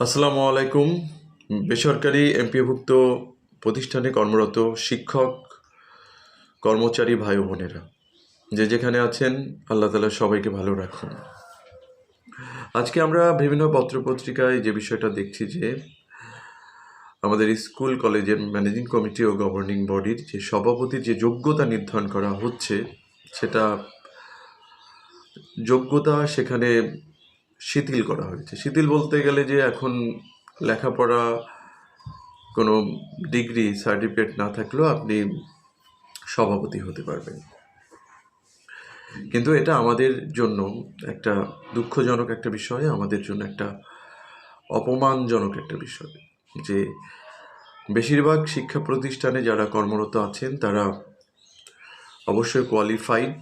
আসসালামু আলাইকুম। বেসরকারি এমপিওভুক্ত প্রতিষ্ঠানে কর্মরত শিক্ষক কর্মচারী ভাই ও বোনেরা, যে যেখানে আছেন, আল্লাহ তাআলা সবাইকে ভালো রাখুন। আজকে আমরা বিভিন্ন পত্রপত্রিকায় যে বিষয়টা দেখছি যে আমাদের স্কুল কলেজের ম্যানেজিং কমিটি ও গভর্নিং বডির যে সভাপতির যে যোগ্যতা নির্ধারণ করা হচ্ছে, সেটা যোগ্যতা সেখানে শিথিল করা হয়েছে। শিথিল বলতে গেলে যে এখন লেখাপড়া কোনো ডিগ্রি সার্টিফিকেট না থাকলেও আপনি সভাপতি হতে পারবেন। কিন্তু এটা আমাদের জন্য একটা দুঃখজনক একটা বিষয়, আমাদের জন্য একটা অপমানজনক একটা বিষয় যে বেশিরভাগ শিক্ষা প্রতিষ্ঠানে যারা কর্মরত আছেন তারা অবশ্যই কোয়ালিফাইড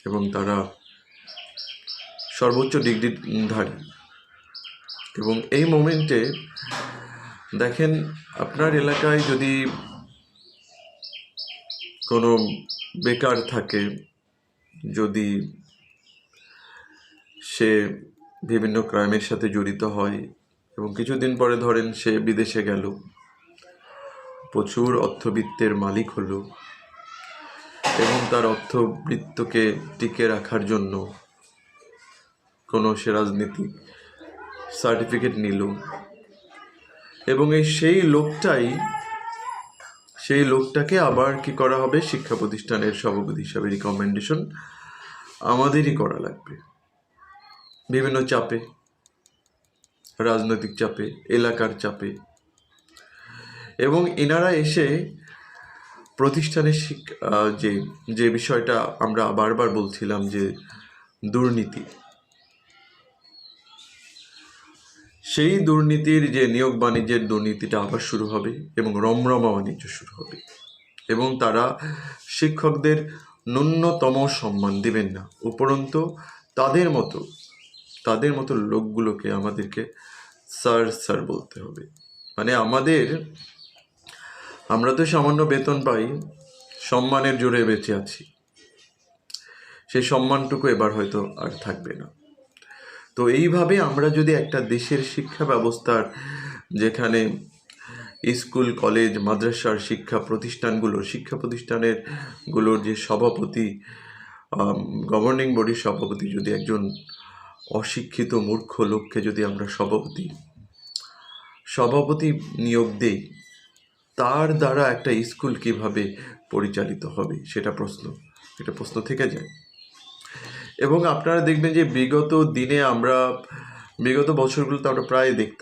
এবং তারা সর্বোচ্চ ডিগ্রিধারী। এবং এই মোমেন্টে দেখেন, আপনার এলাকায় যদি কোনো বেকার থাকে, যদি সে বিভিন্ন ক্রাইমের সাথে জড়িত হয় এবং কিছুদিন পরে ধরেন সে বিদেশে গেল, প্রচুর অর্থবিত্তের মালিক হলো এবং তার অর্থবৃত্তকে টিকে রাখার জন্য কোনো সে রাজনীতিক সার্টিফিকেট নিল এবং সেই লোকটাকে আবার কি করা হবে, শিক্ষা প্রতিষ্ঠানের সভাপতি হিসাবে রিকমেন্ডেশন আমাদেরই করা লাগবে বিভিন্ন চাপে, রাজনৈতিক চাপে, এলাকার চাপে। এবং এনারা এসে প্রতিষ্ঠানের যে বিষয়টা আমরা বারবার বলছিলাম যে দুর্নীতি, সেই দুর্নীতির যে নিয়োগ বাণিজ্যের দুর্নীতিটা আবার শুরু হবে এবং রমরমা বাণিজ্য শুরু হবে এবং তারা শিক্ষকদের ন্যূনতম সম্মান দিবেন না। উপরন্তু তাদের মতো লোকগুলোকে আমাদেরকে স্যার বলতে হবে। মানে আমরা তো সামান্য বেতন পাই, সম্মানের জোরে বেঁচে আছি, সেই সম্মানটুকু এবার হয়তো আর থাকবে না। তো এইভাবে আমরা যদি একটা দেশের শিক্ষা ব্যবস্থার, যেখানে স্কুল কলেজ মাদ্রাসার শিক্ষা প্রতিষ্ঠানগুলোর যে সভাপতি, গভর্নিং বডির সভাপতি, যদি একজন অশিক্ষিত মূর্খ লোককে যদি আমরা সভাপতি নিয়োগ দেই, তার দ্বারা একটা স্কুল কিভাবে পরিচালিত হবে সেটা প্রশ্ন থেকে যায়। এবং আপনারা দেখবেন যে বিগত বছরগুলোতে আমরা প্রায় দেখতাম